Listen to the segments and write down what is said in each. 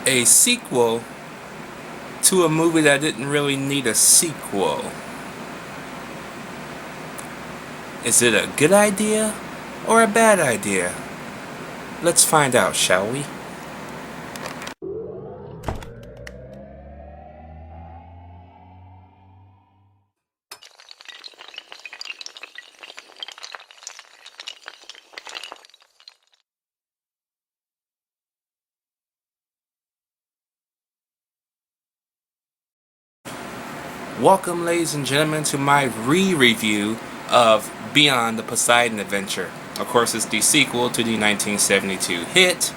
A sequel to a movie that didn't really need a sequel. Is it a good idea or a bad idea? Let's find out, shall we? Welcome, ladies and gentlemen, to my re-review of Beyond the Poseidon Adventure. Of course, it's the sequel to the 1972 hit.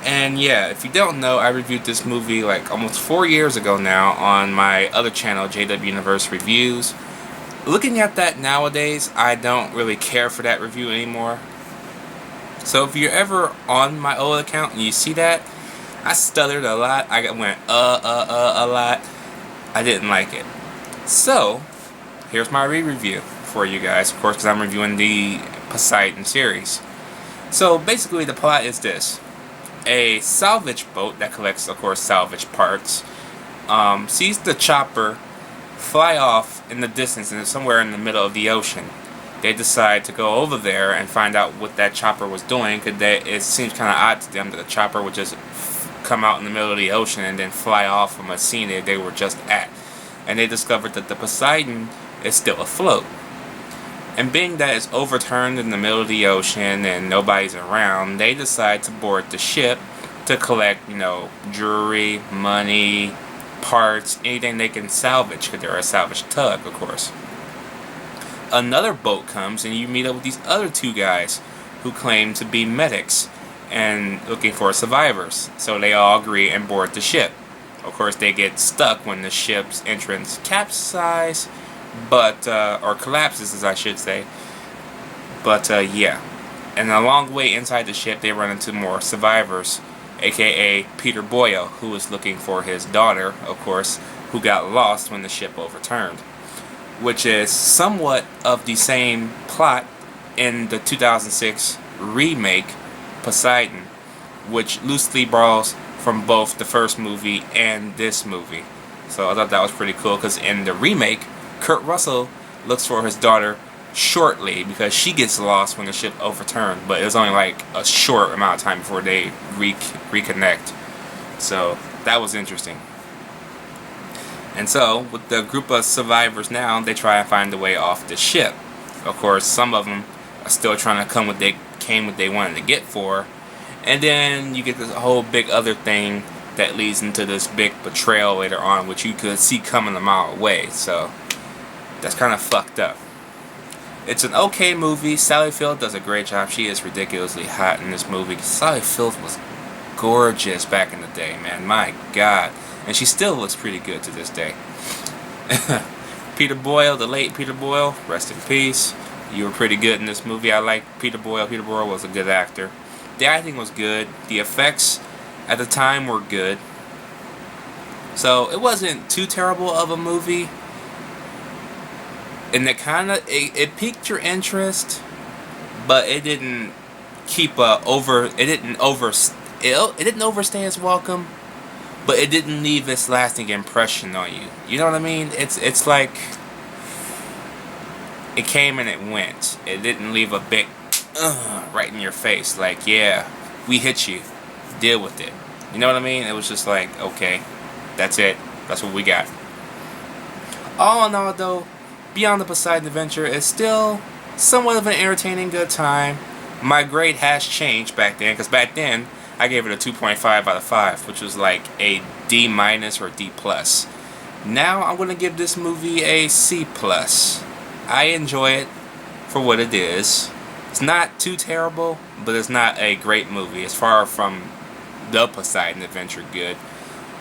And yeah, if you don't know, I reviewed this movie like almost 4 years ago now on my other channel, JWU Universe Reviews. Looking at that nowadays, I don't really care for that review anymore. So if you're ever on my old account and you see that, I stuttered a lot. I went a lot. I didn't like it. So, here's my re-review for you guys, of course, because I'm reviewing the Poseidon series. So, basically, the plot is this. A salvage boat that collects, of course, salvage parts, sees the chopper fly off in the distance and somewhere in the middle of the ocean. They decide to go over there and find out what that chopper was doing, because it seems kind of odd to them that the chopper would just come out in the middle of the ocean and then fly off from a scene that they were just at. And they discovered that the Poseidon is still afloat. And being that it's overturned in the middle of the ocean and nobody's around, they decide to board the ship to collect, jewelry, money, parts, anything they can salvage, because they're a salvage tug, of course. Another boat comes and you meet up with these other two guys who claim to be medics and looking for survivors. So they all agree and board the ship. Of course, they get stuck when the ship's entrance capsizes, or collapses, as I should say. But yeah. And along the way inside the ship, they run into more survivors, aka Peter Boyle, who is looking for his daughter, of course, who got lost when the ship overturned. Which is somewhat of the same plot in the 2006 remake, Poseidon, which loosely borrows from both the first movie and this movie. So I thought that was pretty cool, because in the remake, Kurt Russell looks for his daughter shortly because she gets lost when the ship overturned, but it was only like a short amount of time before they reconnect. So that was interesting. And so, with the group of survivors now, they try to find a way off the ship. Of course, some of them are still trying to come what they wanted to get for. And then you get this whole big other thing that leads into this big betrayal later on, which you could see coming a mile away. So, that's kind of fucked up. It's an okay movie. Sally Field does a great job. She is ridiculously hot in this movie. Sally Field was gorgeous back in the day, man. My God. And she still looks pretty good to this day. Peter Boyle, the late Peter Boyle, rest in peace. You were pretty good in this movie. I like Peter Boyle. Peter Boyle was a good actor. The acting was good. The effects at the time were good. So it wasn't too terrible of a movie. And it piqued your interest, but it didn't it didn't overstay its welcome. But it didn't leave its lasting impression on you. You know what I mean? It's like it came and it went. It didn't leave a big right in your face. Like, yeah, we hit you. Deal with it. You know what I mean? It was just like, okay, that's it. That's what we got. All in all, though, Beyond the Poseidon Adventure is still somewhat of an entertaining good time. My grade has changed back then, because back then I gave it a 2.5 out of 5, which was like a D- or D+. Now I'm going to give this movie a C+. I enjoy it for what it is. It's not too terrible, but it's not a great movie. It's far from the Poseidon Adventure good.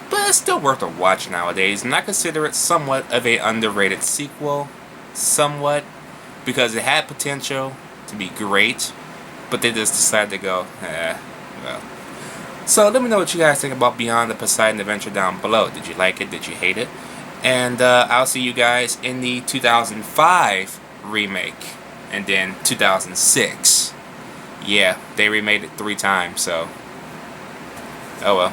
But it's still worth a watch nowadays, and I consider it somewhat of a underrated sequel. Somewhat. Because it had potential to be great, but they just decided to go, well. So let me know what you guys think about Beyond the Poseidon Adventure down below. Did you like it? Did you hate it? And I'll see you guys in the 2005 remake. And then 2006. Yeah, they remade it 3 times, so. Oh well.